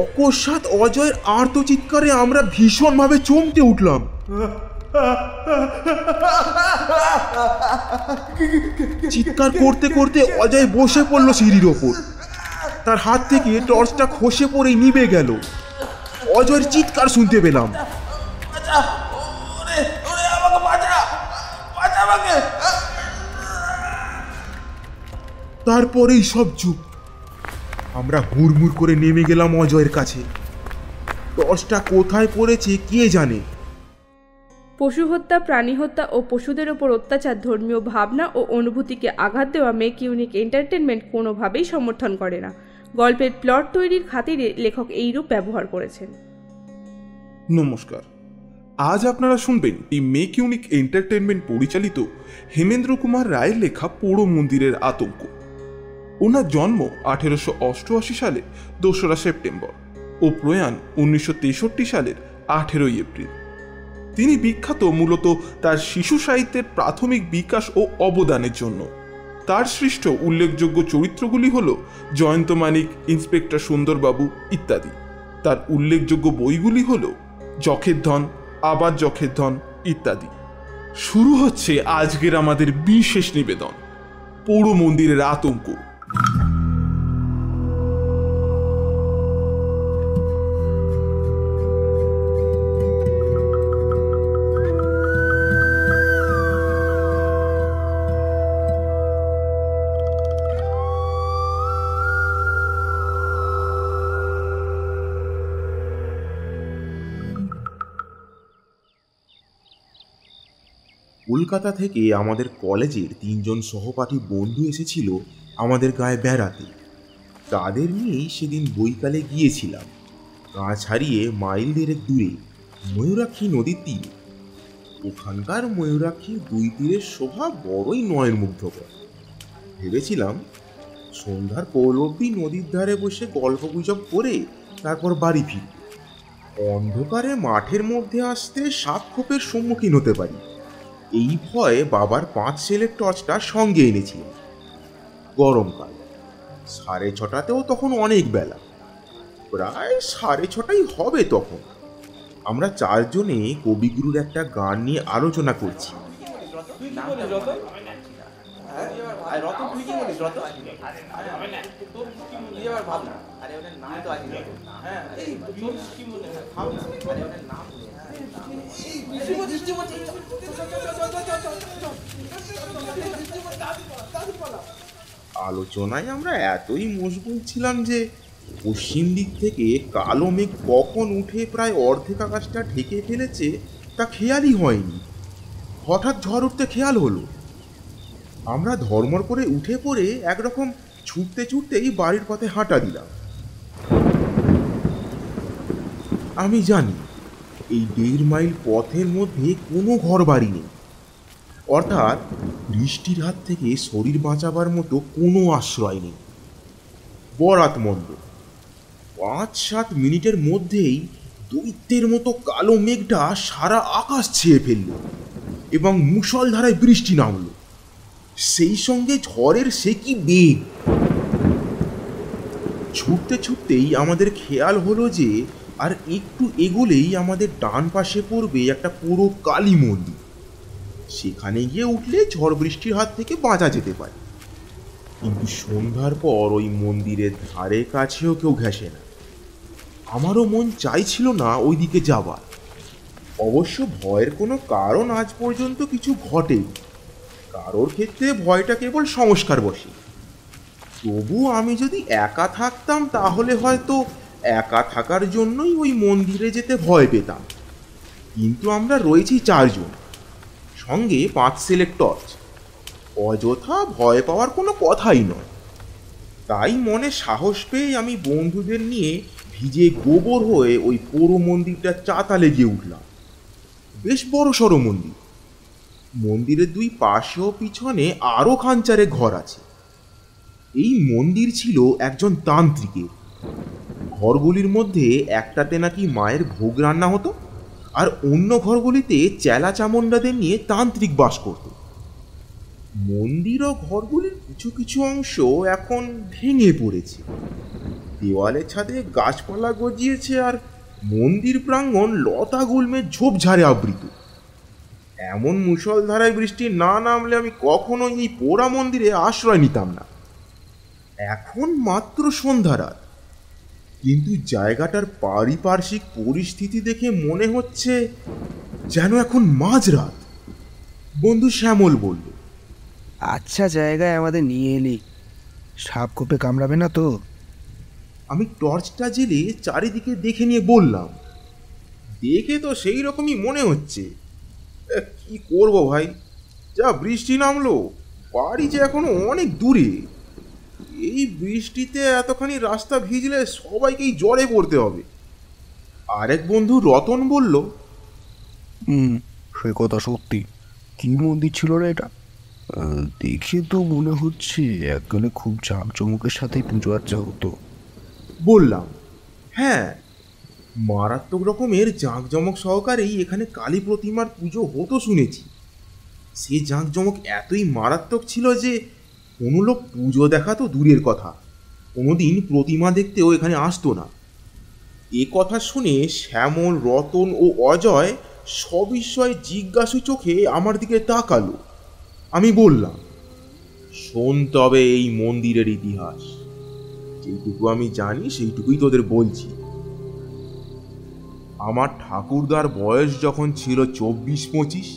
অকস্মাৎ অজয়ের আর্তচিৎকারে আমরা ভীষণভাবে চমকে উঠলাম। চিৎকার করতে করতে অজয় বসে পড়ল সিঁড়ির ওপর। তার হাত থেকে টর্চটা খসে পড়ে নিভে গেল। অজয়ের চিৎকার শুনতে পেলাম, তারপরেই সব চুপ। আমরা হুড়মুড় করে নেমে গেলাম অজয়ের কাছে। টর্চটা কোথায় পড়েছে কে জানে। পশু হত্যা, প্রাণী হত্যা ও পশুদের ওপর অত্যাচার ধর্মীয় ভাবনা ও অনুভূতিকে আঘাত দেওয়া মেক ইউনিক এন্টারটেনমেন্ট কোনোভাবেই সমর্থন করে না। গল্পের প্লট তৈরির খাতিরে লেখক এইরূপ ব্যবহার করেছেন। নমস্কার, আজ আপনারা শুনবেন এই মেক ইউনিক এন্টারটেনমেন্ট পরিচালিত হেমেন্দ্র কুমার রায়ের লেখা পোড়ো মন্দিরের আতঙ্ক। ওনার জন্ম 1888 সালের 2রা সেপ্টেম্বর ও প্রয়াণ 1963 সালের 18ই এপ্রিল। তিনি বিখ্যাত মূলত তার শিশু সাহিত্যের প্রাথমিক বিকাশ ও অবদানের জন্য। তার সৃষ্ট উল্লেখযোগ্য চরিত্রগুলি হল জয়ন্ত মানিক, ইন্সপেক্টর সুন্দরবাবু ইত্যাদি। তার উল্লেখযোগ্য বইগুলি হল যখের ধন, আবার যখের ধন ইত্যাদি। শুরু হচ্ছে আজকের আমাদের বিশেষ নিবেদন, পোড়ো মন্দিরের আতঙ্ক। কলকাতা থেকে আমাদের কলেজের 3 জন সহপাঠী বন্ধু এসেছিল আমাদের গায়ে বেড়াতে। তাদের নিয়েই সেদিন বৈকালে গিয়েছিলাম গা ছাড়িয়ে মাইল 1.5 দূরে ময়ূরাক্ষী নদীর তীরে। ওখানকার ময়ূরাক্ষীর 2 তীরের শোভা বড়ই নয়নমুগ্ধকর। ভেবেছিলাম সন্ধ্যার পর অবধি নদীর ধারে বসে গল্প গুজব করে তারপর বাড়ি ফিরব। অন্ধকারে মাঠের মধ্যে আসতে সাপ খোপের সম্মুখীন হতে পারি, এই ভয়ে বাবার 5 সেলের টর্চটা সঙ্গে এনেছিলাম। গরমকাল, 6:30তেও তখন অনেক বেলা, প্রায় 6:30 হবে তখন। আমরা 4 জনে কবিগুরুর একটা গান নিয়ে আলোচনা করছি। আলোচনায় আমরা এতই মশগুল ছিলাম যে পশ্চিম দিক থেকে কালো মেঘ কখন উঠে প্রায় অর্ধেক আকাশটা ঢেকে ফেলেছে তা খেয়ালই হয়নি। হঠাৎ ঝড় উঠতে খেয়াল হলো। আমরা ধর্মর করে উঠে পড়ে একরকম ছুটতে ছুটতেই বাড়ির পথে হাঁটা দিলাম। আমি জানি এই 1.5 মাইল পথের মধ্যে কোনো ঘর বাড়ি নেই, অর্থাৎ বৃষ্টির হাত থেকে শরীর বাঁচাবার মতো কোনো আশ্রয় নেই। বরাত মন্দ 5-7 মিনিটের মধ্যেই দৈত্যের মতো কালো মেঘটা সারা আকাশ ছেয়ে ফেলল এবং মুষলধারায় বৃষ্টি নামল। সেই সঙ্গে ঝড়ের সে কি বেগ! ছুটতে ছুটতেই আমাদের খেয়াল হলো যে আর একটু এগোলেই আমাদের ডান পাশে পড়বে একটা পুরো কালী মন্দির। সেখানে গিয়ে উঠলে ঝড় বৃষ্টির হাত থেকে বাঁচা যেতে পারে। কিন্তু সন্ধ্যার পর ওই মন্দিরের ধারে কাছেও কেউ ঘেঁষে না। আমারও মন চাইছিল না ওই দিকে যাবার। অবশ্য ভয়ের কোনো কারণ আজ পর্যন্ত কিছু ঘটেনি। কারোর ক্ষেত্রে ভয়টা কেবল সংস্কার বসে। তবু আমি যদি একা থাকতাম তাহলে হয়তো একা থাকার জন্যই ওই মন্দিরে যেতে ভয় পেতাম। কিন্তু আমরা রয়েছি 4 জন, সঙ্গে 5 সেলের টর্চ। অযথা ভয় পাওয়ার কোনো কথাই নয়। তাই মনে সাহস পেয়ে আমি বন্ধুদের নিয়ে ভিজে গোবর হয়ে ওই পোড়ো মন্দিরটা চাতালে গিয়ে উঠলাম। বেশ বড় সড়ো মন্দির। মন্দিরের 2 পাশে ও পিছনে আরও খানচারে ঘর আছে। এই মন্দির ছিল একজন তান্ত্রিকের। ঘরগুলির মধ্যে একটাতে নাকি মায়ের ভোগ রান্না হতো, আর অন্য ঘরগুলিতে চেলা চামুন্ডাদের নিয়ে তান্ত্রিক বাস করত। মন্দির ও ঘরগুলির কিছু কিছু অংশ এখন ভেঙে পড়েছে। দেওয়ালের ছাদে গাছপালা গজিয়েছে আর মন্দির প্রাঙ্গণ লতা গুল্মের ঝোপঝাড়ে আবৃত। এমন মুষলধারায় বৃষ্টি না নামলে আমি কখনোই এই পোড়া মন্দিরে আশ্রয় নিতাম না। এখন মাত্র সন্ধ্যা রাত, কিন্তু জায়গাটার পারিপার্শ্বিক পরিস্থিতি দেখে মনে হচ্ছে যেন এখন মাঝরাত। বন্ধু শ্যামল বলল, আচ্ছা জায়গায় আমাদের নিয়ে এলি, সাপ কোপে কামড়াবে না তো? আমি টর্চটা জেলে চারিদিকে দেখে নিয়ে বললাম, দেখে তো সেই রকমই মনে হচ্ছে। কি করব ভাই, যা বৃষ্টি নামলো, বাড়ি যে এখনো অনেক দূরে। এই বৃষ্টিতে এতখানি রাস্তা ভিজলে সবাইকেই জলে পড়তে হবে। আরেক বন্ধু রতন বলল, সে কথা সত্যি। কি মন্দির ছিল রে এটা? দেখে তো মনে হচ্ছে একজনে খুব জাঁকজমকের সাথেই পুজো আর্চা হতো। বললাম, হ্যাঁ, মারাত্মক রকমের জাঁকজমক সহকারেই এখানে কালী প্রতিমার পুজো হতো শুনেছি। সে জাঁকজমক এতই মারাত্মক ছিল যে কোনো লোক পুজো দেখা তো দূরের কথা, কোনোদিন প্রতিমা দেখতেও এখানে আসতো না। এ কথা শুনে শ্যামল, রতন ও অজয় সবিস্ময়ে জিজ্ঞাসু চোখে আমার দিকে তাকালো। আমি বললাম, শোন তবে এই মন্দিরের ইতিহাস। যেটুকু আমি জানি সেইটুকুই তোদের বলছি। আমার ঠাকুরদার বয়স যখন ছিল 24-25,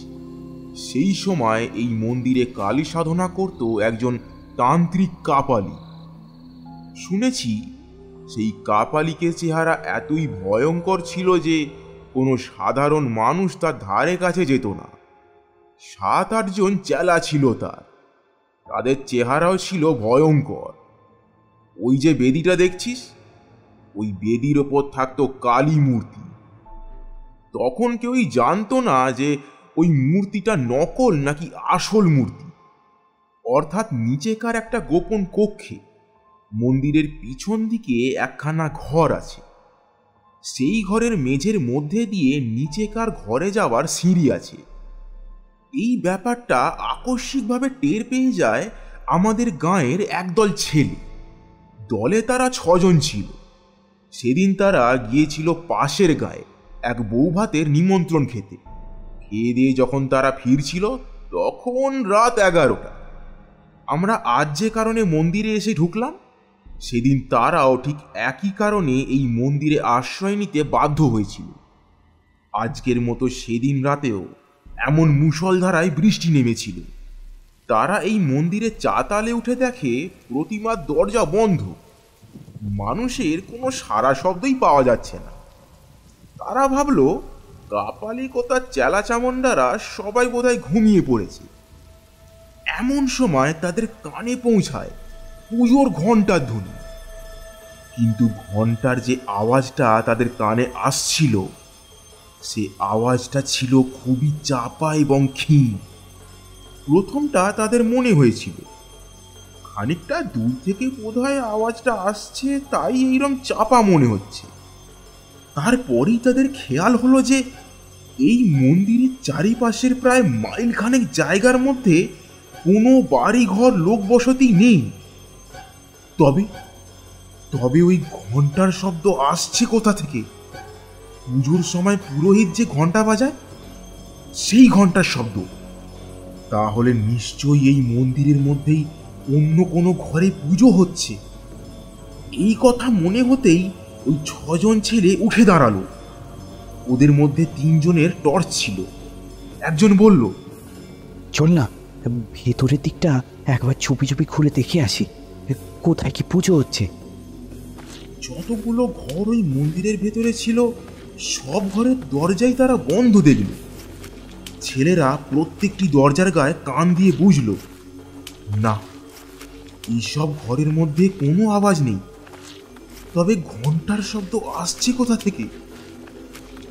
সেই সময় এই মন্দিরে কালী সাধনা করত একজন তান্ত্রিক কাপালি। শুনেছি সেই কাপালিকের চেহারা এতই ভয়ঙ্কর ছিল যে কোনো সাধারণ মানুষ তার ধারে কাছে যেত না। 7-8 জন চেলা ছিল তার, তাদের চেহারাও ছিল ভয়ঙ্কর। ওই যে বেদিটা দেখছিস, ওই বেদির ওপর থাকতো কালী মূর্তি। তখন কেউই জানতো না যে ওই মূর্তিটা নকল নাকি আসল মূর্তি। অর্থাৎ নিচেকার একটা গোপন কক্ষে মন্দিরের পিছন দিকে একখানা ঘর আছে। সেই ঘরের মেঝের মধ্যে দিয়ে নিচেকার ঘরে যাওয়ার সিঁড়ি আছে। এই ব্যাপারটা আকস্মিকভাবে টের পেয়ে যায় আমাদের গাঁয়ের একদল ছেলে। দলে তারা 6 জন ছিল। সেদিন তারা গিয়েছিল পাশের গায়ে এক বৌভাতের নিমন্ত্রণ খেতে। খেয়ে দিয়ে যখন তারা ফিরছিল তখন রাত 11টা। আমরা আজ যে কারণে মন্দিরে এসে ঢুকলাম, সেদিন তারাও ঠিক একই কারণে এই মন্দিরে আশ্রয় নিতে বাধ্য হয়েছিল। আজকের মতো সেদিন রাতেও এমন মুষলধারায় বৃষ্টি নেমেছিল। তারা এই মন্দিরে চাতালে উঠে দেখে প্রতিমার দরজা বন্ধ, মানুষের কোনো সাড়া শব্দই পাওয়া যাচ্ছে না। তারা ভাবল কাপালিক ও তার চেলা চামুন্ডারা সবাই বোধহয় ঘুমিয়ে পড়েছে। এমন সময় তাদের কানে পৌঁছায় পুজোর ঘণ্টার ধ্বনি। কিন্তু ঘণ্টার যে আওয়াজটা তাদের কানে আসছিল, সে আওয়াজটা ছিল খুবই চাপা এবং ক্ষীণ। প্রথমটা তাদের মনে হয়েছিল খানিকটা দূর থেকে বোধহয় আওয়াজটা আসছে, তাই এইরকম চাপা মনে হচ্ছে। তারপরেই তাদের খেয়াল হলো যে এই মন্দিরের চারিপাশের প্রায় মাইলখানেক জায়গার মধ্যে কোনো বাড়িঘর লোক বসতি নেই। তবে তবে ওই ঘন্টার শব্দ আসছে কোথা থেকে? পুজোর সময় পুরোহিত যে ঘন্টা বাজায়, সেই ঘন্টার শব্দ। তাহলে নিশ্চয়ই এই মন্দিরের মধ্যেই অন্য কোনো ঘরে পুজো হচ্ছে। এই কথা মনে হতেই ওই 6 জন ছেলে উঠে দাঁড়ালো। ওদের মধ্যে 3 জনের টর্চ ছিল। একজন বলল, চল না, ভেতরের দিকটা একবার চুপি চুপি খুলে দেখে আসি, কোথায় কি পুজো হচ্ছে। যতগুলো ঘর ওই মন্দিরের ভেতরে ছিল সব ঘরের দরজাই তারা বন্ধ দেখল। ছেলেরা প্রত্যেকটি দরজার গায়ে কান দিয়ে বুঝল, না, এইসব ঘরের মধ্যে কোনো আওয়াজ নেই। তবে ঘন্টার শব্দ আসছে কোথা থেকে?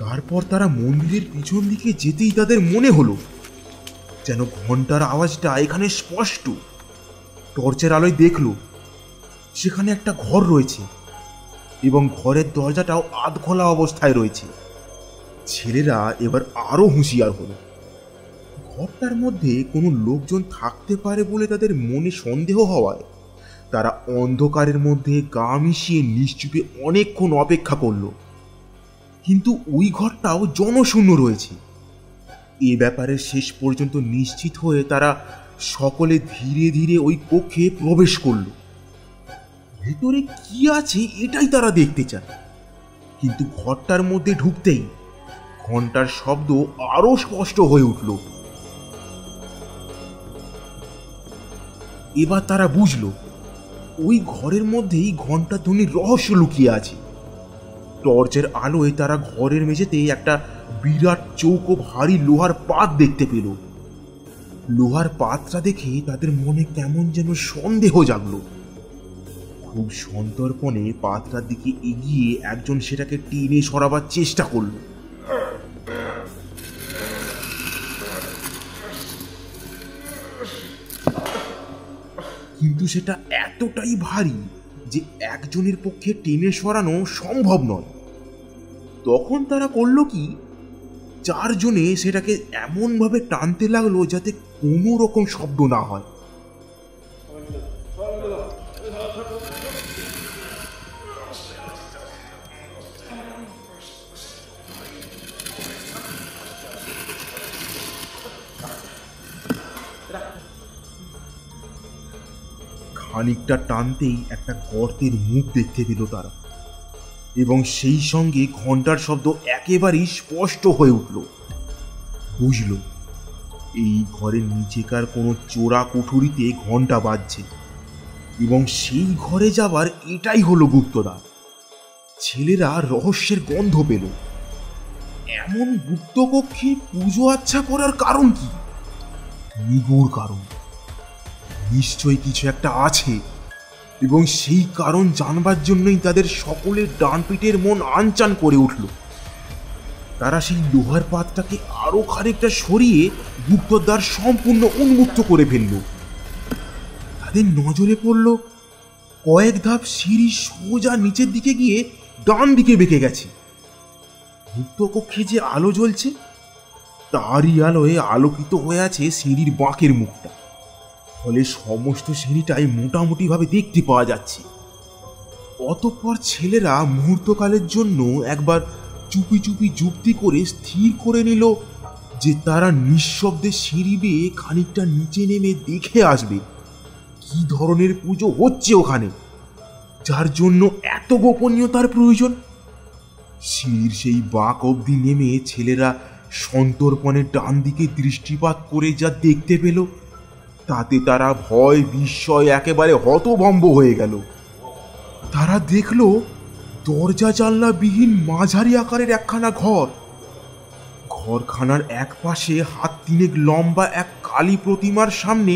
তারপর তারা মন্দিরের পিছন দিকে যেতেই তাদের মনে হলো যেন ঘন্টার আওয়াজটা এখানে স্পষ্ট। টর্চের আলোয় দেখল সেখানে একটা ঘর রয়েছে এবং ঘরের দরজাটাও আধখোলা অবস্থায় রয়েছে। ছেলেরা এবার আরো হুঁশিয়ার হলো। ঘরটার মধ্যে কোনো লোকজন থাকতে পারে বলে তাদের মনে সন্দেহ হওয়ায় তারা অন্ধকারের মধ্যে গা মিশিয়ে নিশ্চুপে অনেকক্ষণ অপেক্ষা করলো, কিন্তু ওই ঘরটাও জনশূন্য রয়েছে। এ ব্যাপারে শেষ পর্যন্ত নিশ্চিত হয়ে তারা সকলে ধীরে ধীরে ওই কক্ষে প্রবেশ করলো। ভেতরে কি আছে এটাই তারা দেখতে চায়, কিন্তু ঘরটার মধ্যে ঢুকতেই ঘন্টার শব্দ আরো স্পষ্ট হয়ে উঠল। এবার তারা বুঝলো ওই ঘরের মধ্যেই ঘন্টা ধ্বনির রহস্য লুকিয়ে আছে। টর্চের আলোয় তারা ঘরের মেঝেতে একটা বিরাট চৌকো ভারী লোহার পাত দেখতে পেল। লোহার পাতটা দেখে তাদের মনে কেমন যেন সন্দেহ জাগলো। খুব সন্তর্পণে পাতটার দিকে এগিয়ে একজন সেটাকে টেনে সরাবার চেষ্টা করলো। কিন্তু সেটা এতটাই ভারী যে একজনের পক্ষে টেনে সরানো সম্ভব নয়। তখন তারা করলো কি, চারজনে সেটাকে এমনভাবে টানতে লাগলো যাতে কোনো রকম শব্দ না হয়। খানিকটা টানতেই একটা গর্তের মুখ দেখতে পেল তারা, এবং সেই সঙ্গে ঘন্টার শব্দ একেবারেই স্পষ্ট হয়ে উঠল। বুঝল এই ঘরের নিচেকার কোনো চোরা কুঠুরিতে ঘন্টা বাজছে, এবং সেই ঘরে যাবার এটাই হলো গুপ্তদ্বার। ছেলেরা রহস্যের গন্ধ পেল। এমন গুপ্ত কক্ষে পুজো আচ্ছা করার কারণ কি? নিগূঢ় কারণ। নিশ্চয়ই কিছু একটা আছে, এবং সেই কারণ জানবার জন্যই তাদের সকলের ডান পিঠের মন আনচান করে উঠল। তারা সেই লোহার পাতটাকে আরো খানিকটা সরিয়ে গুপ্তদ্বার সম্পূর্ণ উন্মুক্ত করে ফেলল। তাদের নজরে পড়ল কয়েক ধাপ সিঁড়ি সোজা নিচের দিকে গিয়ে ডান দিকে বেঁকে গেছে। গুপ্ত কক্ষে যে আলো জ্বলছে তারই আলোয় আলোকিত হয়ে আছে সিঁড়ির বাঁকের মুখটা, ফলে সমস্ত সিঁড়িটাই মোটামুটি ভাবে দেখতে পাওয়া যাচ্ছে। অতঃপর ছেলেরা মুহূর্তকালের জন্য একবার চুপি চুপি যুক্তি করে স্থির করে নিল যে তারা নিঃশব্দে সিঁড়ি বেয়ে খানিকটা নিচে নেমে দেখে আসবে কি ধরনের পুজো হচ্ছে ওখানে, যার জন্য এত গোপনীয়তার প্রয়োজন। সিঁড়ির সেই বাঁক অবধি নেমে ছেলেরা সন্তর্পণে ডান দিকে দৃষ্টিপাত করে যা দেখতে পেল তাতে তারা ভয় বিস্ময় একেবারে হতভম্ব হয়ে গেল। তারা দেখল দরজা জানলা বিহীন মাঝারি আকারের একখানা ঘর। ঘরখানার এক পাশে হাত তিনেক লম্বা এক কালী প্রতিমার সামনে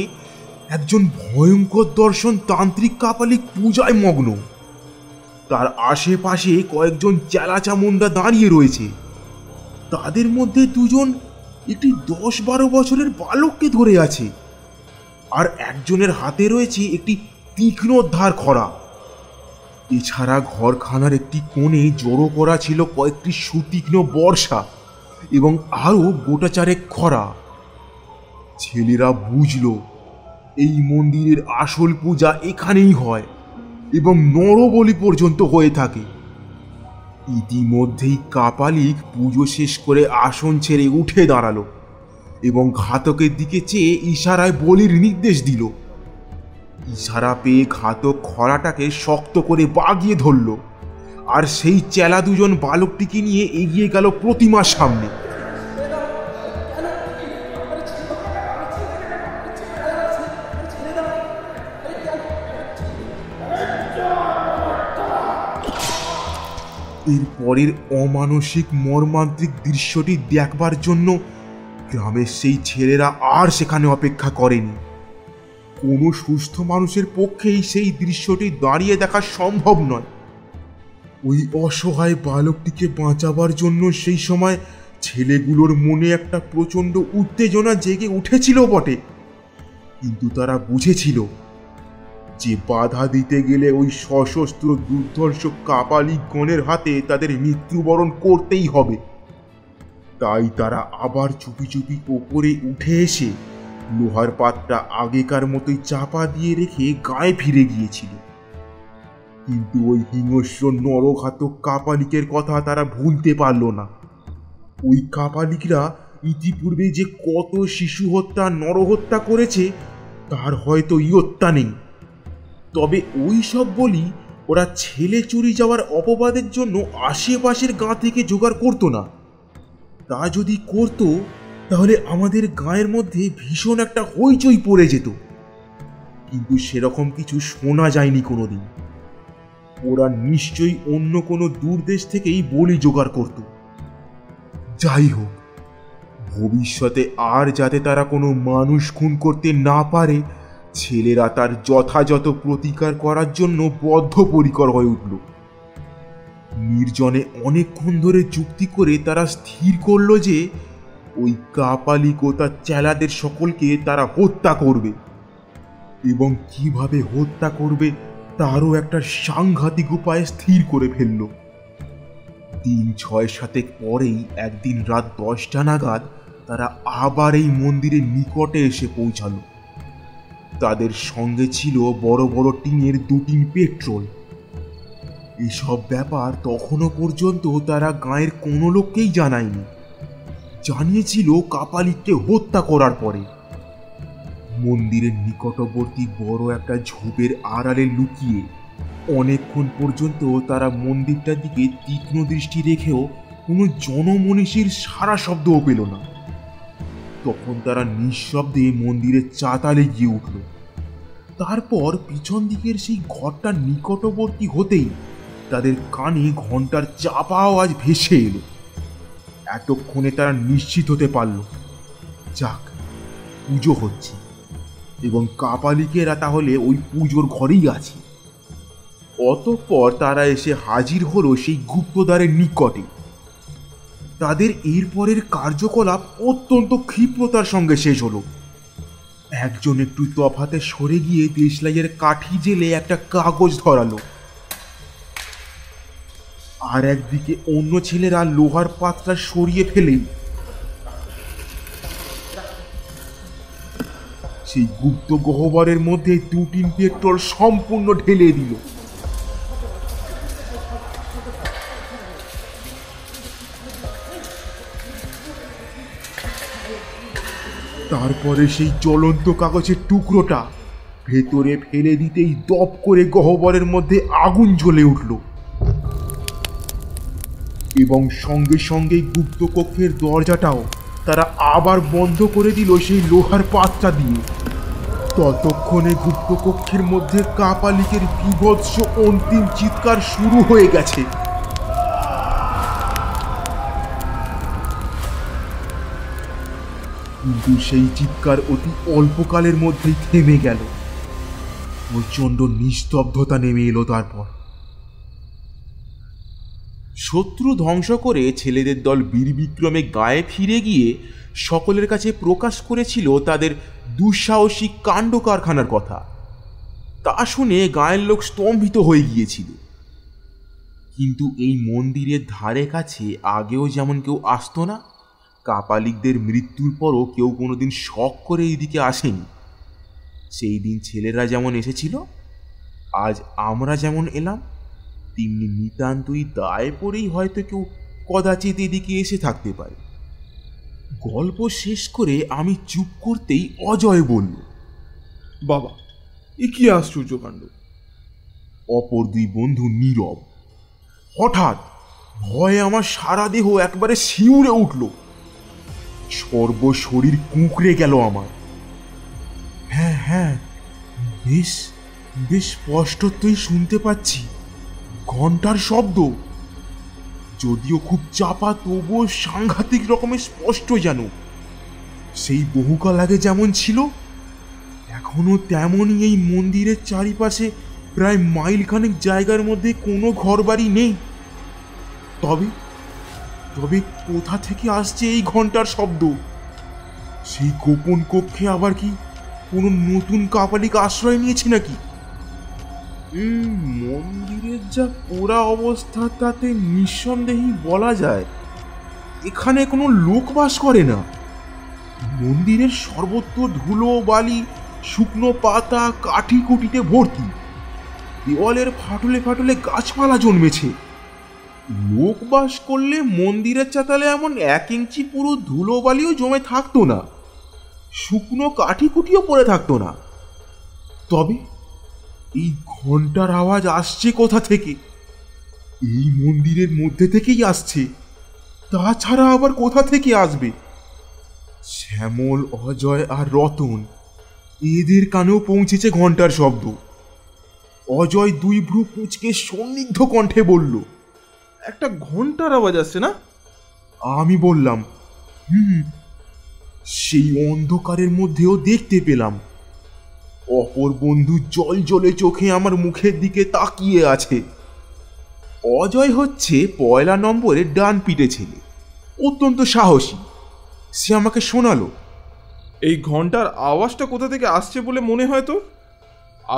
একজন ভয়ঙ্কর দর্শন তান্ত্রিক কাপালিক পূজায় মগ্ন। তার আশেপাশে কয়েকজন চেলাচামুন্ডা দাঁড়িয়ে রয়েছে। তাদের মধ্যে দুজন একটি 10-12 বছরের বালককে ধরে আছে, আর একজনের হাতে রয়েছে একটি তীক্ষ্ণ ধার খড়া। এছাড়া ঘরখানার একটি কোণে জড়ো করা ছিল কয়েকটি সুতীক্ষ্ণ বর্ষা এবং আরও গোটা চারেক খড়া। ছেলেরা বুঝল এই মন্দিরের আসল পূজা এখানেই হয় এবং নরবলি পর্যন্ত হয়ে থাকে। ইতিমধ্যেই কাপালিক পুজো শেষ করে আসন ছেড়ে উঠে দাঁড়ালো এবং ঘাতকের দিকে চেয়ে ইশারায় বলির নির্দেশ দিল। ইশারা পেয়ে ঘাতক খড়াটাকে শক্ত করে বাগিয়ে ধরল, আর সেই চেলা দুজন বালকটিকে নিয়ে এগিয়ে গেল প্রতিমার সামনে। এর পরের অমানসিক মর্মান্তিক দৃশ্যটি দেখবার জন্য গ্রামের সেই ছেলেরা আর সেখানে অপেক্ষা করেনি। কোনো সুস্থ মানুষের পক্ষেই সেই দৃশ্যটি দাঁড়িয়ে দেখা সম্ভব নয়। ওই অসহায় বালকটিকে বাঁচাবার জন্য সেই সময় ছেলেগুলোর মনে একটা প্রচণ্ড উত্তেজনা জেগে উঠেছিল বটে, কিন্তু তারা বুঝেছিল যে বাধা দিতে গেলে ওই সশস্ত্র দুর্ধর্ষ কাপালিকগণের হাতে তাদের মৃত্যুবরণ করতেই হবে। তাই তারা আবার চুপি চুপি ওপরে উঠে এসে লোহার পাতটা আগেকার মতোই চাপা দিয়ে রেখে গায়ে ফিরে গিয়েছিল। কিন্তু ওই হিংস্র নরঘাতক কাপালিকের কথা তারা ভুলতে পারল না। ওই কাপালিকরা ইতিপূর্বে যে কত শিশু হত্যা নরহত্যা করেছে তার হয়তো ইয়ত্তা নেই। তবে ওই সব বলি ওরা ছেলে চুরি যাওয়ার অপবাদের জন্য আশেপাশের গাঁ থেকে জোগাড় করতো না। তা যদি করতো তাহলে আমাদের গাঁয়ের মধ্যে ভীষণ একটা হইচই পড়ে যেত, কিন্তু সেরকম কিছু শোনা যায়নি কোনোদিন। ওরা নিশ্চয়ই অন্য কোনো দূর দেশ থেকেই বলি জোগাড় করত। যাই হোক, ভবিষ্যতে আর যাতে তারা কোনো মানুষ খুন করতে না পারে, ছেলেরা তার যথাযথ প্রতিকার করার জন্য বদ্ধপরিকর হয়ে উঠল। নির্জনে অনেকক্ষণ ধরে যুক্তি করে তারা স্থির করল যে ওই কাপালিক ও তার চেলাদের সকলকে তারা হত্যা করবে, এবং কিভাবে হত্যা করবে তারও একটা সাংঘাতিক উপায় স্থির করে ফেলল। দিন 6-7 পরেই একদিন রাত 10টা নাগাদ তারা আবার এই মন্দিরের নিকটে এসে পৌঁছালো। তাদের সঙ্গে ছিল বড় বড় টিনের 2 টিন পেট্রোল। এসব ব্যাপার তখনও পর্যন্ত তারা গাঁয়ের কোনো লোককেই জানায়নি, জানিয়েছিল কাপালিককে হত্যা করার পরে। মন্দিরের নিকটবর্তী বড় একটা ঝোপের আড়ালে লুকিয়ে অনেকক্ষণ পর্যন্ত তারা মন্দিরটার দিকে তীক্ষ্ণ দৃষ্টি রেখেও কোনো জনমনীষীর সারা শব্দও পেল না। তখন তারা নিঃশব্দে মন্দিরের চাতালে গিয়ে উঠল। তারপর পিছন দিকের সেই ঘরটার নিকটবর্তী হতেই তাদের কানে ঘন্টার চাপা আওয়াজ ভেসে এলো। এতক্ষণে তারা নিশ্চিত হতে পারল, যাক, পুজো হচ্ছে এবং কাপালিকেরা তাহলে ওই পুজোর ঘরেই আছে। অতঃপর তারা এসে হাজির হলো সেই গুপ্তদ্বারের নিকটে। তাদের এরপরের কার্যকলাপ অত্যন্ত ক্ষিপ্রতার সঙ্গে শেষ হলো। একজন একটু তফাতে সরে গিয়ে দেশলাইয়ের কাঠি জেলে একটা কাগজ ধরালো, আর একদিকে অন্য ছেলেরা লোহার পাতটা সরিয়ে ফেলেই সেই গুপ্ত গহ্বরের মধ্যে 2 টিন পেট্রোল সম্পূর্ণ ঢেলে দিল। তারপরে সেই জ্বলন্ত কাগজের টুকরোটা ভেতরে ফেলে দিতেই দপ করে গহ্বরের মধ্যে আগুন জ্বলে উঠল, এবং সঙ্গে সঙ্গে গুপ্ত কক্ষের দরজাটাও তারা আবার বন্ধ করে দিল সেই লোহার পাতটা দিয়ে। ততক্ষণে গুপ্ত কক্ষের মধ্যে কাপালিকের বিভৎস অন্তিম চিৎকার শুরু হয়ে গেছে। কিন্তু সেই চিৎকার অতি অল্পকালের মধ্যেই থেমে গেল। প্রচণ্ড নিস্তব্ধতা নেমে এলো। তারপর শত্রু ধ্বংস করে ছেলেদের দল বীরবিক্রমে গায়ে ফিরে গিয়ে সকলের কাছে প্রকাশ করেছিল তাদের দুঃসাহসিক কাণ্ড কারখানার কথা। তা শুনে গায়ের লোক স্তম্ভিত হয়ে গিয়েছিল। কিন্তু এই মন্দিরের ধারে কাছে আগেও যেমন কেউ আসতো না, কাপালিকদের মৃত্যুর পরও কেউ কোনোদিন শখ করে এইদিকে আসেনি। সেই দিন ছেলেরা যেমন এসেছিল, আজ আমরা যেমন এলাম, তেমনি নিতান্তই দায় পড়েই হয়তো কেউ কদাচিৎ এদিকে এসে থাকতে পারে। গল্প শেষ করে আমি চুপ করতেই অজয় বলল, বাবা, এ কি আশ্চর্য কাণ্ড! অপর 2 বন্ধু নীরব। হঠাৎ ভয়ে আমার সারা দেহ একবারে শিউরে উঠল, সর্বশরীর কুঁকড়ে গেল আমার। হ্যাঁ, বেশ বেশ স্পষ্টতই শুনতে পাচ্ছি ঘন্টার শব্দ, যদিও খুব চাপা, তবুও সাংঘাতিক রকমের স্পষ্ট। যেন সেই বহুকাল আগে যেমন ছিল এখনো তেমনই এই মন্দিরের চারিপাশে প্রায় মাইলখানেক জায়গার মধ্যে কোনো ঘরবাড়ি নেই। তবে তবে কোথা থেকে আসছে এই ঘন্টার শব্দ? সেই গোপন কক্ষে আবার কি কোনো নতুন কাপালিক আশ্রয় নিয়েছে নাকি? মন্দিরের যা পোড়া অবস্থা তাতে নিঃসন্দেহেই বলা যায় এখানে কোনো লোক বাস করে না। মন্দিরের সর্বত্র ধুলো বালি, শুকনো পাতা, কাঠি কুটিতে ভর্তি। দেওয়ালের ফাটলে ফাটলে গাছপালা জন্মেছে। লোক বাস করলে মন্দিরের চাতালে এমন 1 ইঞ্চি পুরো ধুলো বালিও জমে থাকতো না, শুকনো কাঠি কুটিও পড়ে থাকতো না। তবে এই ঘন্টার আওয়াজ আসছে কোথা থেকে? এই মন্দিরের মধ্যে থেকেই আসছে, তাছাড়া আবার কোথা থেকে আসবে? শ্যামল, অজয় আর রতন এদের কানেও পৌঁছেছে ঘন্টার শব্দ। অজয় 2 ভ্রু কুঁচকে সন্নিগ্ধ কণ্ঠে বলল, একটা ঘন্টার আওয়াজ আসছে না? আমি বললাম, সেই অন্ধকারের মধ্যেও দেখতে পেলাম অপর বন্ধু জল জলে চোখে আমার মুখের দিকে তাকিয়ে আছে। অজয় হচ্ছে 1 নম্বরের ডান পিঠে ছেলে, অত্যন্ত সাহসী। সে আমাকে শোনালো, এই ঘন্টার আওয়াজটা কোথা থেকে আসছে বলে মনে হয় তোর?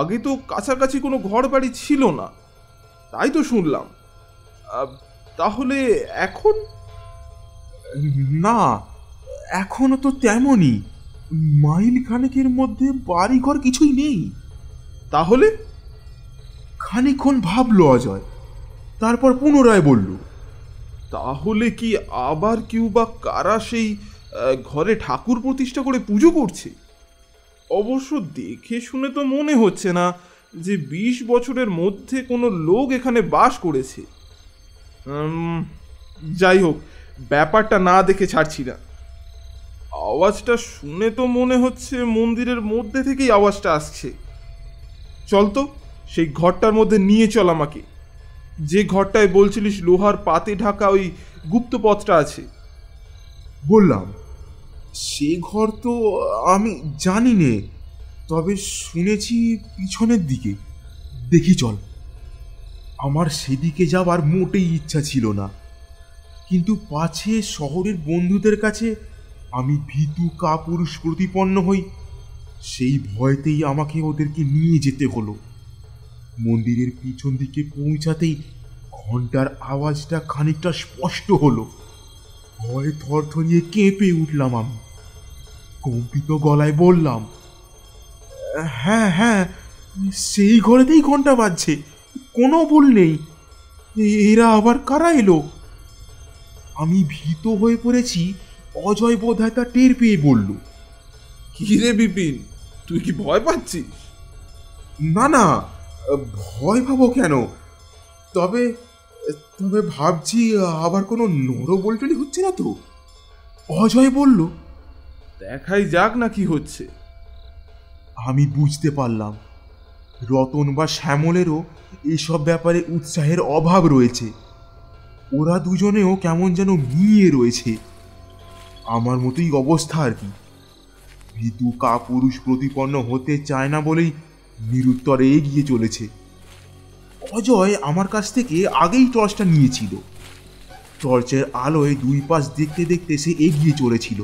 আগে তো কাছাকাছি কোনো ঘর বাড়ি ছিল না, তাই তো শুনলাম। তাহলে এখন? না, এখনো তো তেমনই। মাইল খানেকের মধ্যে বাড়িঘর কিছুই নেই। তাহলে? খানিকক্ষণ ভাবলো অজয়, তারপর পুনরায় বলল, তাহলে কি আবার কেউ বা কারা সেই ঘরে ঠাকুর প্রতিষ্ঠা করে পুজো করছে? অবশ্য দেখে শুনে তো মনে হচ্ছে না যে 20 বছরের মধ্যে কোনো লোক এখানে বাস করেছে। যাই হোক, ব্যাপারটা না দেখে ছাড়ছি না। আওয়াজটা শুনে তো মনে হচ্ছে মন্দিরের মধ্যে থেকেই আওয়াজটা আসছে। চল তো সেই ঘরটার মধ্যে নিয়ে চল আমাকে, যে ঘরটায় বলছিলিস লোহার পাতে ঢাকা ওই গুপ্ত পথটা আছে। বললাম, সে ঘর তো আমি জানি নে, তবে শুনেছি পিছনের দিকে। দেখি চল। আমার সেদিকে যাবার মোটেই ইচ্ছা ছিল না, কিন্তু পাছে শহরের বন্ধুদের কাছে আমি ভীতু কাপুরুষ প্রতিপন্ন হই, সেই ভয়তেই আমাকে ওদেরকে নিয়ে যেতে হলো। মন্দিরের পিছন দিকে পৌঁছাতেই ঘন্টার আওয়াজটা খানিকটা স্পষ্ট হলো। ভয়ে থরথরিয়ে কেঁপে উঠলাম আমি। কম্পিত গলায় বললাম, হ্যাঁ হ্যাঁ, সেই ঘরেতেই ঘন্টা বাজছে, কোনো ভুল নেই। এরা আবার কারা এলো? আমি ভীত হয়ে পড়েছি। অজয় বোধহয় তা টের পেয়ে বলল, কি রে বিপিন, তুই কি ভয় পাচ্ছিস? না না, ভয় পাবো কেন? তবে তবে ভাবছি আবার কোনো নরবল্টনি হচ্ছে না তো? অজয় বলল, দেখাই যাক না কি হচ্ছে। আমি বুঝতে পারলাম রতন বা শ্যামলেরও এইসব ব্যাপারে উৎসাহের অভাব রয়েছে। ওরা দুজনেও কেমন যেন মিয়ে রয়েছে। আমার মতোই অবস্থা আর কি। ভীতু কাপুরুষ প্রতিপন্ন হতে চায় না বলেই নিরুত্তরে এগিয়ে চলেছে। অজয় আমার কাছ থেকে আগেই টর্চটা নিয়েছিল। টর্চের আলোয় 2 পাশ দেখতে দেখতে সে এগিয়ে চলেছিল।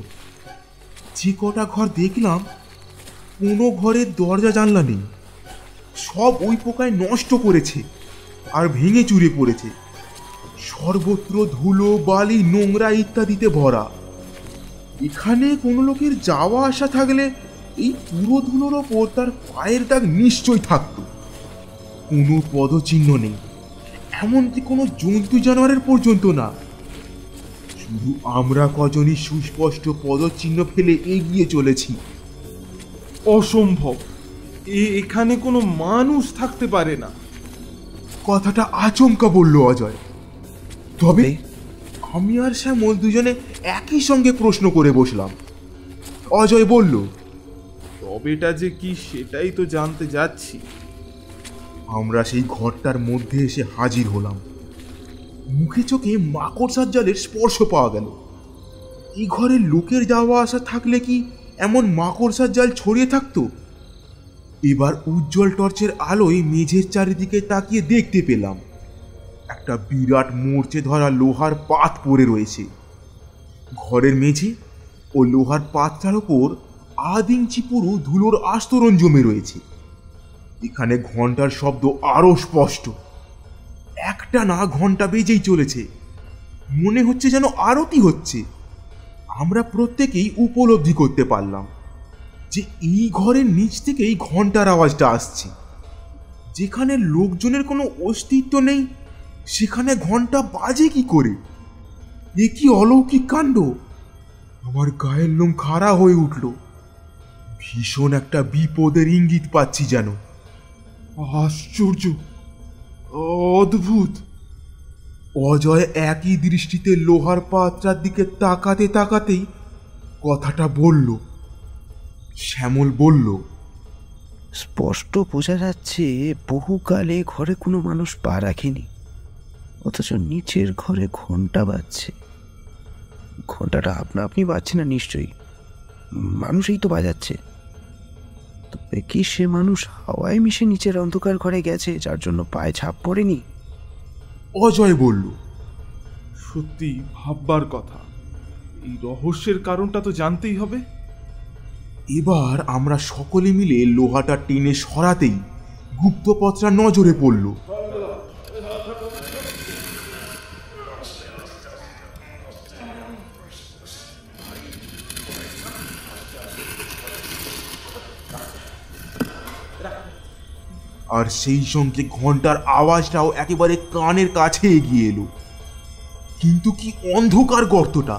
যে কটা ঘর দেখলাম, কোনো ঘরের দরজা জানলা নেই। সব ওই পোকায় নষ্ট করেছে আর ভেঙে চুরে পড়েছে। সর্বত্র ধুলো বালি নোংরা ইত্যাদিতে ভরা। এখানে কোনো লোকের যাওয়া আসা থাকলে এই পুরো ধুলোর ওপর তার পায়ের দাগ নিশ্চয় থাকতো। কোনো পদচিহ্ন নেই, এমনকি কোনো জন্তু জানোয়ারের পর্যন্ত না। শুধু আমরা কজনই সুস্পষ্ট পদচিহ্ন ফেলে এগিয়ে চলেছি। অসম্ভব, এখানে কোনো মানুষ থাকতে পারে না। কথাটা আচমকা বলল অজয়। তবে আমি আর শ্যামল দুজনে একই সঙ্গে প্রশ্ন করে বসলাম। অজয় বলল, তবেটা যে কি সেটাই তো জানতে যাচ্ছি। আমরা সেই ঘরটার মধ্যে এসে হাজির হলাম। মুখে চোখে মাকড়সার জালের স্পর্শ পাওয়া গেল। এই ঘরে লোকের যাওয়া আসা থাকলে কি এমন মাকড়সার জাল ছড়িয়ে থাকতো? এবার উজ্জ্বল টর্চের আলোয় মেঝের চারিদিকে তাকিয়ে দেখতে পেলাম একটা বিরাট মরচে ধরা লোহার পাত পড়ে রয়েছে। ঘরের মেঝে ও লোহার পাতটার ওপর 1.5 ইঞ্চি পুরো ধুলোর আস্তরণ জমে রয়েছে। এখানে ঘন্টার শব্দ আরো স্পষ্ট। একটা না ঘন্টা বেজেই চলেছে। মনে হচ্ছে যেন আরতি হচ্ছে। আমরা প্রত্যেকেই উপলব্ধি করতে পারলাম যে এই ঘরের নিচ থেকেই ঘন্টার আওয়াজটা আসছে। যেখানে লোকজনের কোনো অস্তিত্ব নেই সেখানে ঘন্টা বাজে কি করে? এ কি অলৌকিক কাণ্ড! আমার গায়ের লোম খাড়া হয়ে উঠল। ভীষণ একটা বিপদের ইঙ্গিত পাচ্ছি যেন। আশ্চর্য, অদ্ভুত। অজয় একই দৃষ্টিতে লোহার পাত্রার দিকে তাকাতে তাকাতেই কথাটা বলল। শ্যামল বলল, স্পষ্ট বোঝা যাচ্ছে বহুকালে ঘরে কোনো মানুষ পা রাখেনি, অথচ নিচের ঘরে ঘন্টা বাজছে। ঘন্টাটা আপনা আপনি বাজছে না নিশ্চয়ই, মানুষই তো বাজাচ্ছে। তবে কি সে মানুষ হাওয়ায় মিশে নিচের অন্ধকার ঘরে গেছে, যার জন্য পায়ে ছাপ পড়েনি? অজয় বলল, সত্যি ভাববার কথা। এই রহস্যের কারণটা তো জানতেই হবে। এবার আমরা সকলে মিলে লোহাটা টেনে সরাতেই গুপ্তপত্রা নজরে পড়ল। আর সেই সঙ্গে ঘন্টার আওয়াজটাও একেবারে কানের কাছে এগিয়ে এলো। কিন্তু কি অন্ধকার গর্তটা!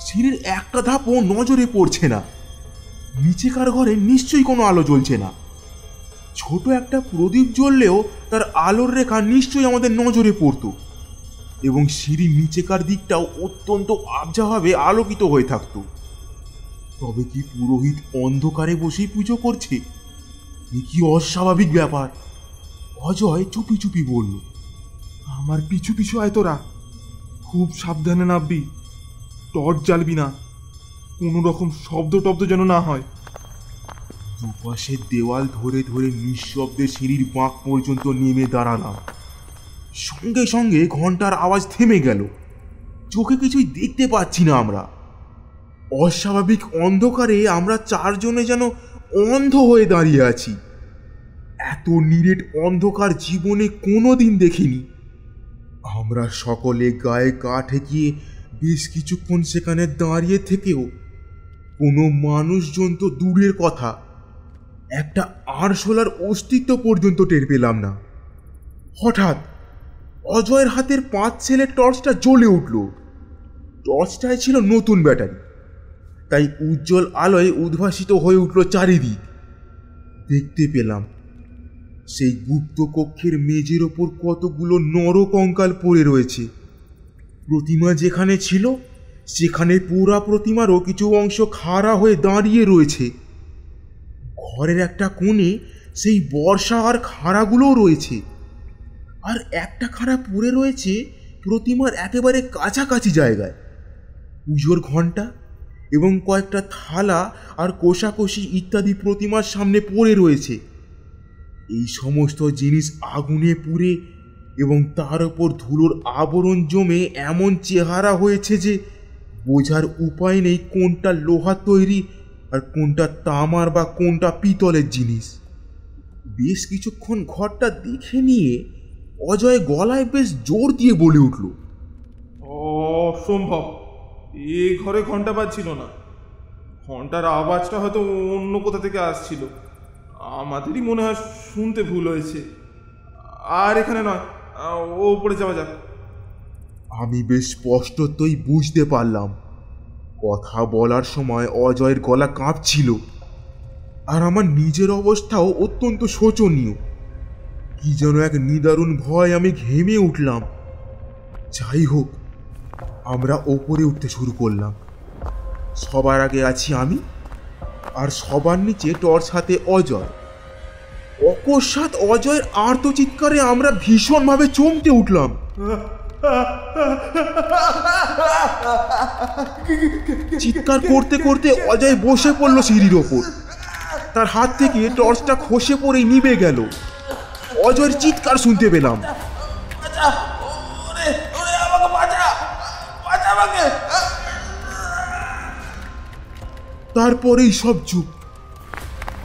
সিঁড়ির একটা ধাপও নজরে পড়ছে না। নিচেকার ঘরে নিশ্চয়ই কোনো আলো জ্বলছে না। ছোট একটা প্রদীপ জ্বললেও তার আলোর রেখা নিশ্চয়ই আমাদের নজরে পড়তো, এবং সিঁড়ির নিচেকার দিকটাও অত্যন্ত আবঝাভাবে আলোকিত হয়ে থাকতো। তবে কি পুরোহিত অন্ধকারে বসেই পুজো করছে? কি অস্বাভাবিক ব্যাপার! অজয় চুপি চুপি বলল, আমার পিছু পিছু আয় তোরা, খুব সাবধানে নামবি, টর্চ জ্বালবি না, কোনো রকম শব্দ টব্দ যেন না হয়। দুপাশের দেওয়াল ধরে ধরে নিঃশব্দে সিঁড়ির বাঁক পর্যন্ত নেমে দাঁড়ালাম। সঙ্গে সঙ্গে ঘন্টার আওয়াজ থেমে গেল। চোখে কিছুই দেখতে পাচ্ছি না আমরা। অস্বাভাবিক অন্ধকারে আমরা চারজনে যেন অন্ধ হয়ে দাঁড়িয়ে আছি। এত নিরেট অন্ধকার জীবনে কোনোদিন দেখিনি। আমরা সকলে গায়ে গা ঠেকিয়ে বেশ কিছুক্ষণ সেখানে দাঁড়িয়ে থেকেও কোনো মানুষজন তো দূরের কথা, একটা আরশোলার অস্তিত্ব পর্যন্ত টের পেলাম না। হঠাৎ অজয়ের হাতের 5 সেলের টর্চটা জ্বলে উঠল। টর্চটায় ছিল নতুন ব্যাটারি, তাই উজ্জ্বল আলোয় উদ্ভাসিত হয়ে উঠল চারিদিক। দেখতে পেলাম সেই গুপ্ত কক্ষের মেঝের ওপর কতগুলো নরকঙ্কাল পড়ে রয়েছে। প্রতিমা যেখানে ছিল সেখানে পুরা প্রতিমারও কিছু অংশ খাড়া হয়ে দাঁড়িয়ে রয়েছে। ঘরের একটা কোণে সেই বর্ষা আর খাড়াগুলোও রয়েছে, আর একটা খাড়া পড়ে রয়েছে প্রতিমার একেবারে কাছাকাছি জায়গায়। পুজোর ঘণ্টা এবং কয়েকটা থালা আর কোষাকষি ইত্যাদি প্রতিমার সামনে পড়ে রয়েছে। এই সমস্ত জিনিস আগুনে পুড়ে এবং তার ওপর ধুলোর আবরণ জমে এমন চেহারা হয়েছে যে বোঝার উপায় নেই কোনটা লোহার তৈরি আর কোনটা তামার বা কোনটা পিতলের জিনিস। বেশ কিছুক্ষণ ঘরটা দেখে নিয়ে অজয় গলায় বেশ জোর দিয়ে বলে উঠল, অসম্ভব, এ ঘরে ঘন্টা বাজছিল না। ঘন্টার আওয়াজটা হয়তো অন্য কোথা থেকে আসছিল, আমাদেরই মনে হয় শুনতে ভুল হয়েছে। আর এখানে নয়, ওপরে যাওয়া যাক। আমি বেশ স্পষ্টতই বুঝতে পারলাম কথা বলার সময় অজয়ের গলা কাঁপছিল, আর আমার নিজের অবস্থাও অত্যন্ত শোচনীয়। কি যেন এক নিদারুণ ভয়, আমি ঘেমে উঠলাম। যাই হোক, আমরা ওপরে উঠতে শুরু করলাম। সবার আগে আছি আমি, আর সবার নিচে টর্চ হাতে অজয়। অকস্মাৎ অজয়ের আর্তচিৎকারে আমরা ভীষণভাবে চমকে উঠলাম। চিৎকার করতে করতে অজয় বসে পড়ল সিঁড়ির ওপর। তার হাত থেকে টর্চটা খসে পড়ে নিভে গেল। অজয়ের চিৎকার শুনতে পেলাম, তারপরেই সব চুপ।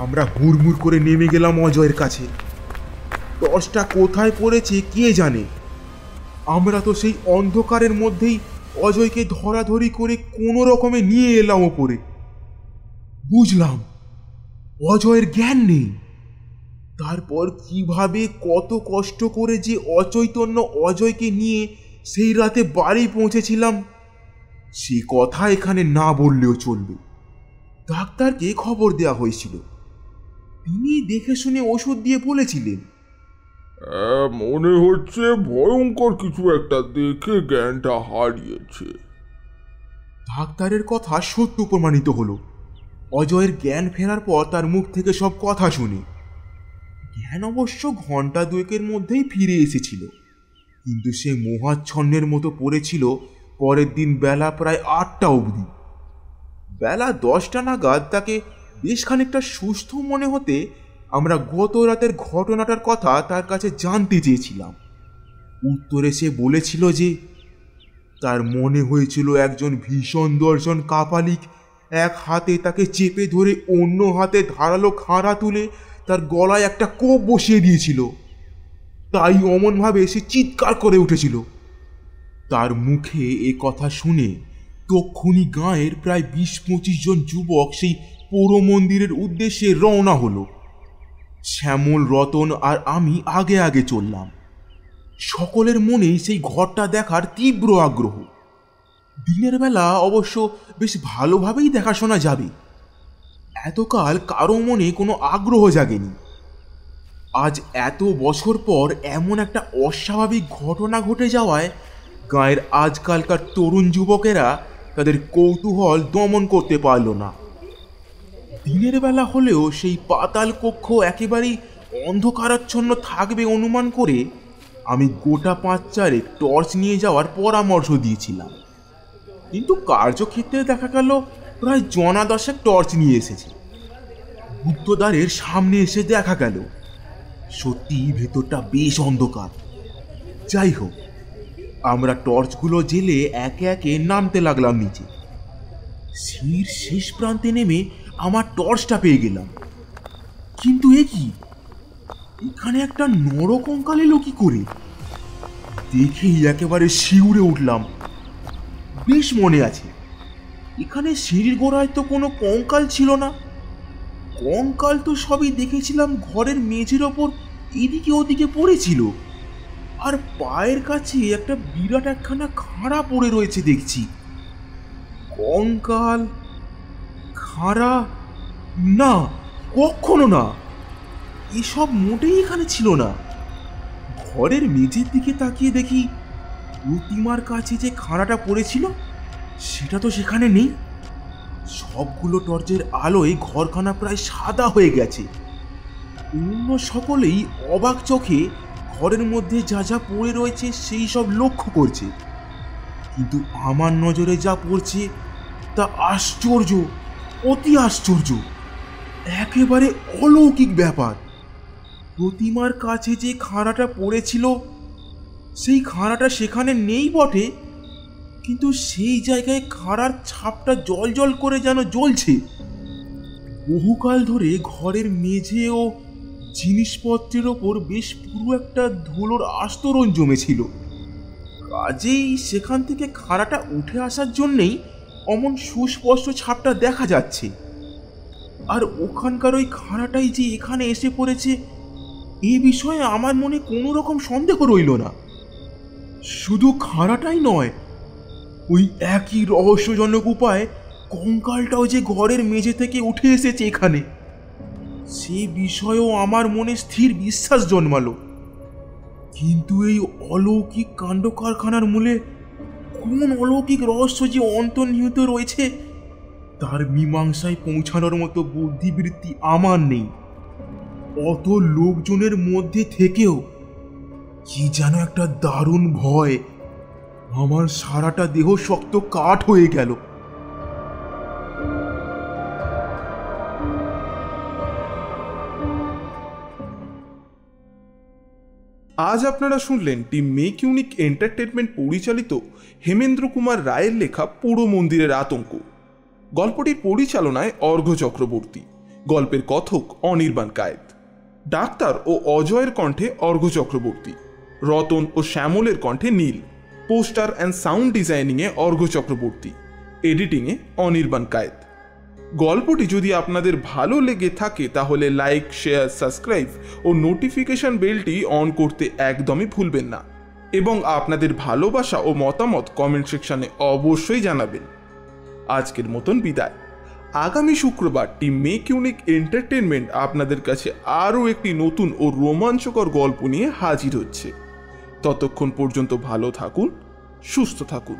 আমরা হুড়মুড় করে নেমে গেলাম অজয়ের কাছে। টর্চটা কোথায় পড়েছে কে জানে। আমরা তো সেই অন্ধকারের মধ্যেই অজয়কে ধরাধরি করে কোনো রকমে নিয়ে এলাম ওপরে। বুঝলাম অজয়ের জ্ঞান নেই। তারপর কিভাবে কত কষ্ট করে যে অচৈতন্য অজয়কে নিয়ে সেই রাতে বাড়ি পৌঁছেছিলাম সে কথা এখানে না বললেও চলবে। ডাক্তারকে খবর দেওয়া হয়েছিল, তিনি দেখে শুনে ওষুধ দিয়ে বলেছিলেন, মনে হচ্ছে ভয়ঙ্কর কিছু একটা দেখে জ্ঞানটা হারিয়েছে। ডাক্তারের কথা সত্য প্রমাণিত হলো। অজয়ের জ্ঞান ফেরার পর তার মুখ থেকে সব কথা শুনে জ্ঞান অবশ্য ঘন্টা দুয়েকের মধ্যেই ফিরে এসেছিল, কিন্তু সে মোহাচ্ছন্নের মতো পড়েছিল পরের দিন বেলা প্রায় 8টা অবধি। বেলা 10টা নাগাদ তাকে বেশ খানিকটা সুস্থ মনে হতে আমরা গত রাতের ঘটনাটার কথা তার কাছে জানতে চেয়েছিলাম। উত্তরে সে বলেছিল যে তার মনে হয়েছিল একজন ভীষণ দর্শন কাপালিক এক হাতে তাকে চেপে ধরে অন্য হাতে ধারালো খাঁড়া তুলে তার গলায় একটা কোপ বসিয়ে দিয়েছিল। তাই অমনভাবে সে চিৎকার করে উঠেছিল। তার মুখে এ কথা শুনে তক্ষুনি গাঁয়ের প্রায় 20-25 জন যুবক সেই পৌর মন্দিরের উদ্দেশ্যে রওনা হলো। শ্যামল, রতন আর আমি আগে আগে চললাম। সকলের মনেই সেই ঘরটা দেখার তীব্র আগ্রহ। দিনের বেলা অবশ্য বেশ ভালোভাবেই দেখাশোনা যাবে, এতকাল কারো মনে কোনো আগ্রহ জাগেনি। আজ এত বছর পর এমন একটা অস্বাভাবিক ঘটনা ঘটে যাওয়ায় গাঁয়ের আজকালকার তরুণ যুবকেরা তাদের কৌতূহল দমন করতে পারল না। দিনের বেলা হলেও সেই পাতাল কক্ষ একেবারেই অন্ধকারাচ্ছন্ন থাকবে অনুমান করে আমি গোটা 5-4 টর্চ নিয়ে যাওয়ার পরামর্শ দিয়েছিলাম, কিন্তু কার্যক্ষেত্রে দেখা গেল প্রায় 10 টর্চ নিয়ে এসেছে। গুপ্তদ্বারের সামনে এসে দেখা গেল সত্যি ভেতরটা বেশ অন্ধকার। যাই হোক, আমরা টর্চগুলো জেলে একে একে নামতে লাগলাম নিচে। সিঁড়ির শেষ প্রান্তে নেমে আমার টর্চটা পেয়ে গেলাম, কিন্তু এ কি, এখানে একটা নরকঙ্কাল এলো কি করে? দেখেই একেবারে শিউরে উঠলাম। বেশ মনে আছে, এখানে সিঁড়ির গোড়ায় তো কোনো কঙ্কাল ছিল না। কঙ্কাল তো সবই দেখেছিলাম ঘরের মেঝের ওপর এদিকে ওদিকে পড়েছিল, আর পায়ের কাছে একটা বিরাট একখানা খাঁড়া পড়ে রয়েছে দেখছি। কঙ্কাল, খাঁড়া, না, কখনো না, এসব মোটেই এখানে ছিল না। ঘরের মেঝের দিকে তাকিয়ে দেখি প্রতিমার কাছে যে খাঁড়াটা পড়েছিল সেটা তো সেখানে নেই। সবগুলো টর্চের আলোয় ঘরখানা প্রায় সাদা হয়ে গেছে। অন্য সকলেই অবাক চোখে ঘরের মধ্যে যা যা পড়ে রয়েছে সেই সব লক্ষ্য করছে, কিন্তু আমার নজরে যা পড়ছে তা আশ্চর্য, অতি আশ্চর্য, একেবারে অলৌকিক ব্যাপার। প্রতিমার কাছে যে খাঁড়াটা পড়েছিল সেই খাঁড়াটা সেখানে নেই বটে, কিন্তু সেই জায়গায় খাঁড়ার ছাপটা জল জল করে যেন জ্বলছে। বহুকাল ধরে ঘরের মেঝে ও জিনিসপত্রের ওপর বেশ পুরো একটা ধুলোর আস্তরণ জমেছিল, কাজেই সেখান থেকে খাঁড়াটা উঠে আসার জন্যেই অমন সুস্পষ্ট ছাপটা দেখা যাচ্ছে। আর ওখানকার ওই খাঁড়াটাই যে এখানে এসে পড়েছে এ বিষয়ে আমার মনে কোনো রকম সন্দেহ রইল না। শুধু খাঁড়াটাই নয়, ওই একই রহস্যজনক উপায়ে কঙ্কালটাও যে ঘরের মেঝে থেকে উঠে এসেছে এখানে, সে বিষয়েও আমার মনে স্থির বিশ্বাস জন্মালো। কিন্তু এই অলৌকিক কাণ্ড কারখানার মূলে কোন অলৌকিক রহস্য যে অন্তর্নিহিত রয়েছে তার মীমাংসায় পৌঁছানোর মতো বুদ্ধিবৃত্তি আমার নেই। অত লোকজনের মধ্যে থেকেও কি যেন একটা দারুণ ভয়, আমার সারাটা দেহ শক্ত কাঠ হয়ে গেল। আজ আপনারা শুনলেন টিম মেক ইউনিক এন্টারটেনমেন্ট পরিচালিত হেমেন্দ্র কুমার রায়ের লেখা পোড়ো মন্দিরের আতঙ্ক। গল্পটির পরিচালনায় অর্ঘ্য চক্রবর্তী, গল্পের কথক অনির্বাণ কায়েত, ডাক্তার ও অজয়ের কণ্ঠে অর্ঘ্য চক্রবর্তী, রতন ও শ্যামলের কণ্ঠে নীল, পোস্টার অ্যান্ড সাউন্ড ডিজাইনিংয়ে অর্ঘ্য চক্রবর্তী, এডিটিংয়ে অনির্বাণ কায়েত। গল্পটি যদি আপনাদের ভালো লেগে থাকে তাহলে লাইক, শেয়ার, সাবস্ক্রাইব ও নোটিফিকেশন বেলটি অন করতে একদমই ভুলবেন না, এবং আপনাদের ভালোবাসা ও মতামত কমেন্ট সেকশনে অবশ্যই জানাবেন। আজকের মতন বিদায়। আগামী শুক্রবার টিম মেক ইউনিক এন্টারটেনমেন্ট আপনাদের কাছে আরও একটি নতুন ও রোমাঞ্চকর গল্প নিয়ে হাজির হচ্ছে। ততক্ষণ পর্যন্ত ভালো থাকুন, সুস্থ থাকুন।